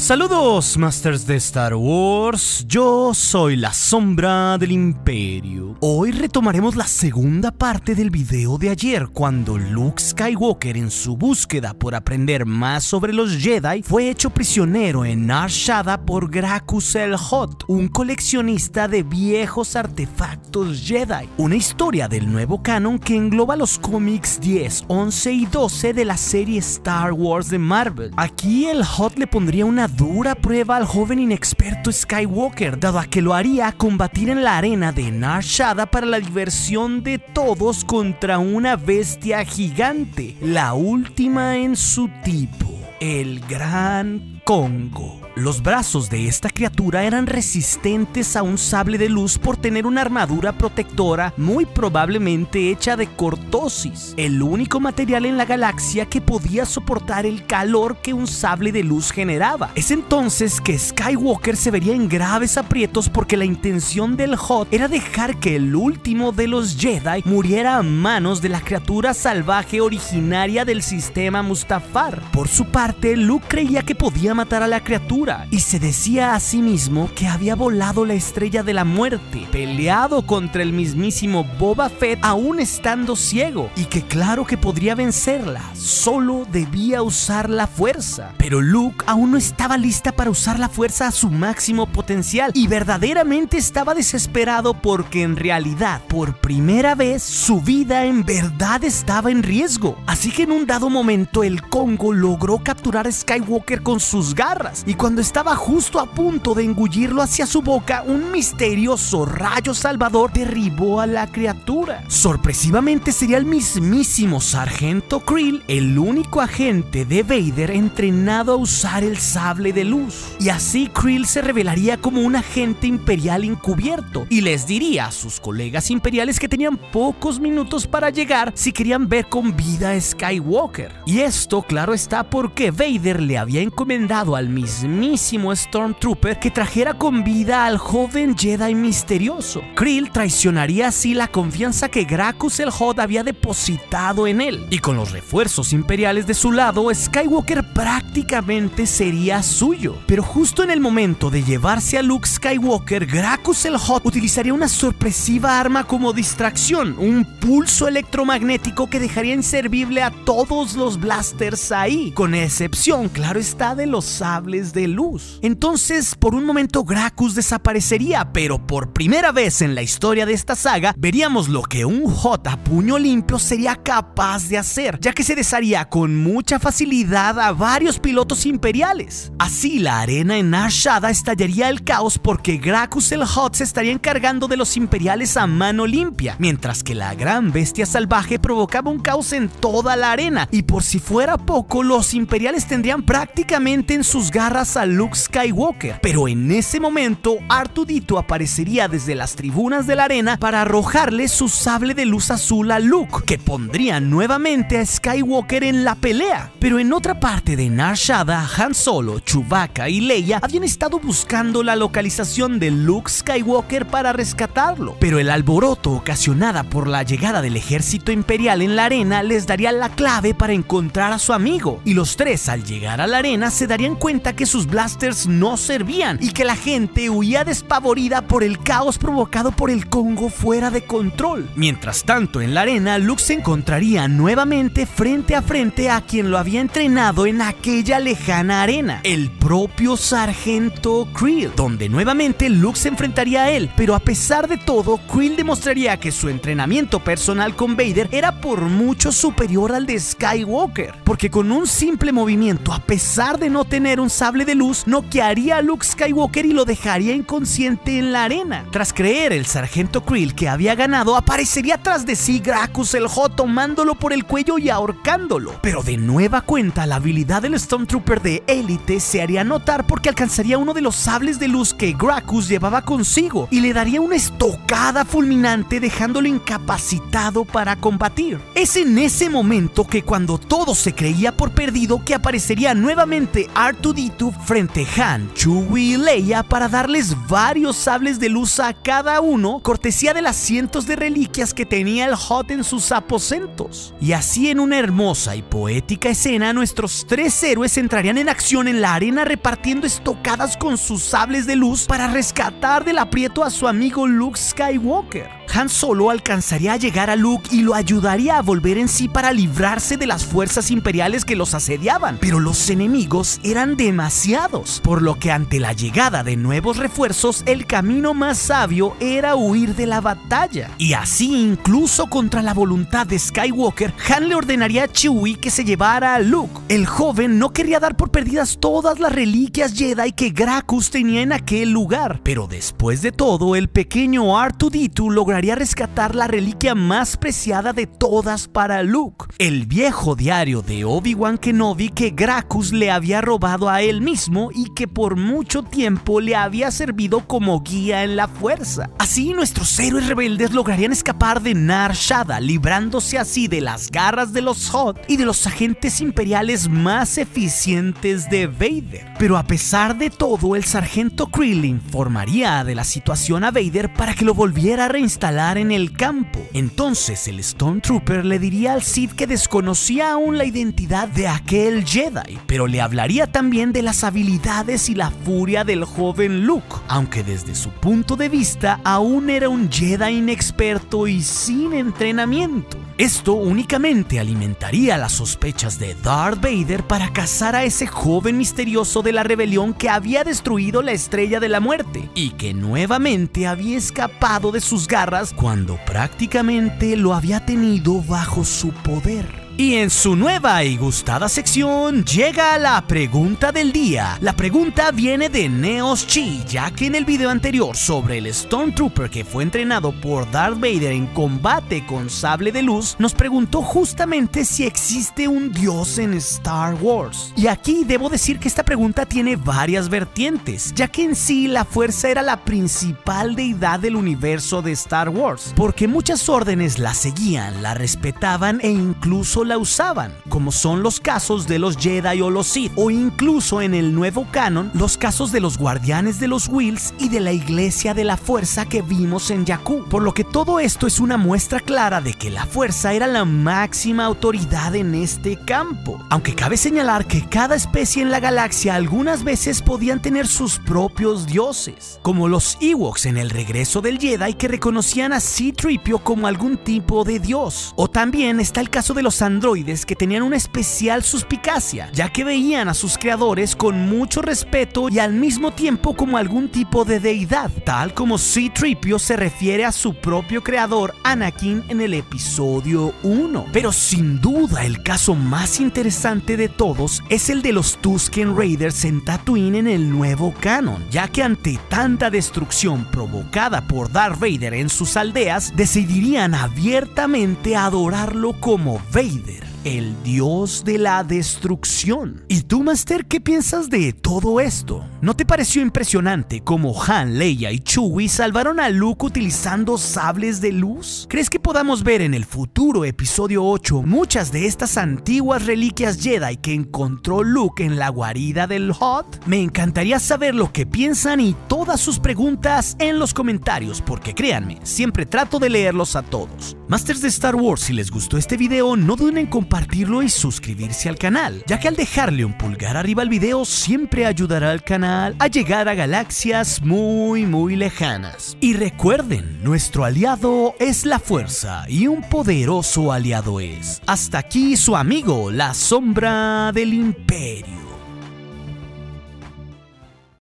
Saludos, Masters de Star Wars, yo soy la Sombra del Imperio. Hoy retomaremos la segunda parte del video de ayer, cuando Luke Skywalker, en su búsqueda por aprender más sobre los Jedi, fue hecho prisionero en Nar Shaddaa por Gracchus el Hutt, un coleccionista de viejos artefactos Jedi. Una historia del nuevo canon que engloba los cómics 10, 11 y 12 de la serie Star Wars de Marvel. Aquí el Hutt le pondría una dura prueba al joven inexperto Skywalker, dado a que lo haría combatir en la arena de Nar Shaddaa para la diversión de todos contra una bestia gigante, la última en su tipo, el Gran Kongo. Los brazos de esta criatura eran resistentes a un sable de luz por tener una armadura protectora muy probablemente hecha de cortosis, el único material en la galaxia que podía soportar el calor que un sable de luz generaba. Es entonces que Skywalker se vería en graves aprietos porque la intención del Hutt era dejar que el último de los Jedi muriera a manos de la criatura salvaje originaria del sistema Mustafar. Por su parte, Luke creía que podía matar a la criatura y se decía a sí mismo que había volado la estrella de la muerte, peleado contra el mismísimo Boba Fett aún estando ciego, y que claro que podría vencerla, solo debía usar la fuerza. Pero Luke aún no estaba lista para usar la fuerza a su máximo potencial y verdaderamente estaba desesperado porque en realidad, por primera vez, su vida en verdad estaba en riesgo. Así que en un dado momento el Kongo logró capturar a Skywalker con sus garras, y cuando estaba justo a punto de engullirlo hacia su boca, un misterioso rayo salvador derribó a la criatura. Sorpresivamente sería el mismísimo Sargento Kryll, el único agente de Vader entrenado a usar el sable de luz. Y así Kryll se revelaría como un agente imperial encubierto y les diría a sus colegas imperiales que tenían pocos minutos para llegar si querían ver con vida a Skywalker. Y esto, claro está, porque Vader le había encomendado al mismísimo Stormtrooper que trajera con vida al joven Jedi misterioso. Kryll traicionaría así la confianza que Gracchus el Hutt había depositado en él, y con los refuerzos imperiales de su lado, Skywalker prácticamente sería suyo. Pero justo en el momento de llevarse a Luke Skywalker, Gracchus el Hutt utilizaría una sorpresiva arma como distracción, un pulso electromagnético que dejaría inservible a todos los blasters ahí, con excepción, claro está, de los sables de luz. Entonces, por un momento Gracchus desaparecería, pero por primera vez en la historia de esta saga, veríamos lo que un Hutt a puño limpio sería capaz de hacer, ya que se desharía con mucha facilidad a varios pilotos imperiales. Así, la arena en Nar Shaddaa estallaría el caos porque Gracchus el Hutt se estaría encargando de los imperiales a mano limpia, mientras que la gran bestia salvaje provocaba un caos en toda la arena, y por si fuera poco, los imperiales tendrían prácticamente en sus garras a Luke Skywalker. Pero en ese momento, R2-D2 aparecería desde las tribunas de la arena para arrojarle su sable de luz azul a Luke, que pondría nuevamente a Skywalker en la pelea. Pero en otra parte de Nar Shaddaa, Han Solo, Chewbacca y Leia habían estado buscando la localización de Luke Skywalker para rescatarlo, pero el alboroto ocasionada por la llegada del ejército imperial en la arena les daría la clave para encontrar a su amigo, y los tres, al llegar a la arena, se darían cuenta que sus blasters no servían y que la gente huía despavorida por el caos provocado por el Kongo fuera de control. Mientras tanto, en la arena, Luke se encontraría nuevamente frente a frente a quien lo había entrenado en aquella lejana arena, el propio Sargento Kryll, donde nuevamente Luke se enfrentaría a él. Pero a pesar de todo, Kryll demostraría que su entrenamiento personal con Vader era por mucho superior al de Skywalker, porque con un simple movimiento, a pesar de no tener un sable de luz, noquearía a Luke Skywalker y lo dejaría inconsciente en la arena. Tras creer el Sargento Kryll que había ganado, aparecería tras de sí Gracchus el Hutt tomándolo por el cuello y ahorcándolo. Pero de nueva cuenta, la habilidad del Stormtrooper de élite se haría notar porque alcanzaría uno de los sables de luz que Gracchus llevaba consigo y le daría una estocada fulminante, dejándolo incapacitado para combatir. Es en ese momento que, cuando todo se creía por perdido, que aparecería nuevamente R2-D2 frente a Han, Chewie y Leia para darles varios sables de luz a cada uno, cortesía de las cientos de reliquias que tenía el Hutt en sus aposentos. Y así, en una hermosa y poética escena, nuestros tres héroes entrarían en acción en la arena repartiendo estocadas con sus sables de luz para rescatar del aprieto a su amigo Luke Skywalker. Han Solo alcanzaría a llegar a Luke y lo ayudaría a volver en sí para librarse de las fuerzas imperiales que los asediaban, pero los enemigos eran demasiados, por lo que ante la llegada de nuevos refuerzos el camino más sabio era huir de la batalla. Y así, incluso contra la voluntad de Skywalker, Han le ordenaría a Chewie que se llevara a Luke. El joven no quería dar por perdidas todas las reliquias Jedi que Gracchus tenía en aquel lugar, pero después de todo, el pequeño R2-D2 lograría rescatar la reliquia más preciada de todas para Luke, el viejo diario de Obi-Wan Kenobi que Gracchus le había robado a él mismo y que por mucho tiempo le había servido como guía en la fuerza. Así, nuestros héroes rebeldes lograrían escapar de Nar Shaddaa, librándose así de las garras de los Hutt y de los agentes imperiales más eficientes de Vader. Pero a pesar de todo, el sargento Krill informaría de la situación a Vader para que lo volviera a reinstalar en el campo. Entonces el Stormtrooper le diría al Sith que desconocía aún la identidad de aquel Jedi, pero le hablaría también de las habilidades y la furia del joven Luke, aunque desde su punto de vista aún era un Jedi inexperto y sin entrenamiento. Esto únicamente alimentaría las sospechas de Darth Vader para cazar a ese joven misterioso de la rebelión que había destruido la Estrella de la Muerte y que nuevamente había escapado de sus garras cuando prácticamente lo había tenido bajo su poder. Y en su nueva y gustada sección llega la pregunta del día. La pregunta viene de Neos Chi, ya que en el video anterior sobre el Stormtrooper que fue entrenado por Darth Vader en combate con sable de luz, nos preguntó justamente si existe un dios en Star Wars. Y aquí debo decir que esta pregunta tiene varias vertientes, ya que en sí la fuerza era la principal deidad del universo de Star Wars, porque muchas órdenes la seguían, la respetaban e incluso la usaban, como son los casos de los Jedi o los Sith, o incluso en el nuevo canon, los casos de los guardianes de los Whills y de la Iglesia de la Fuerza que vimos en Jakku, por lo que todo esto es una muestra clara de que la fuerza era la máxima autoridad en este campo, aunque cabe señalar que cada especie en la galaxia algunas veces podían tener sus propios dioses, como los Ewoks en el regreso del Jedi que reconocían a C-3PO como algún tipo de dios, o también está el caso de los androides que tenían una especial suspicacia, ya que veían a sus creadores con mucho respeto y al mismo tiempo como algún tipo de deidad, tal como C-3PO se refiere a su propio creador Anakin en el episodio 1. Pero sin duda el caso más interesante de todos es el de los Tusken Raiders en Tatooine en el nuevo canon, ya que ante tanta destrucción provocada por Darth Vader en sus aldeas, decidirían abiertamente adorarlo como Vader, el dios de la destrucción. ¿Y tú, Master, qué piensas de todo esto? ¿No te pareció impresionante cómo Han, Leia y Chewie salvaron a Luke utilizando sables de luz? ¿Crees que podamos ver en el futuro episodio 8 muchas de estas antiguas reliquias Jedi que encontró Luke en la guarida del Hutt? Me encantaría saber lo que piensan y todas sus preguntas en los comentarios, porque créanme, siempre trato de leerlos a todos. Masters de Star Wars, si les gustó este video, no duden en compartirlo y suscribirse al canal, ya que al dejarle un pulgar arriba al video siempre ayudará al canal a llegar a galaxias muy lejanas. Y recuerden, nuestro aliado es la fuerza y un poderoso aliado es. Hasta aquí su amigo, la Sombra del Imperio.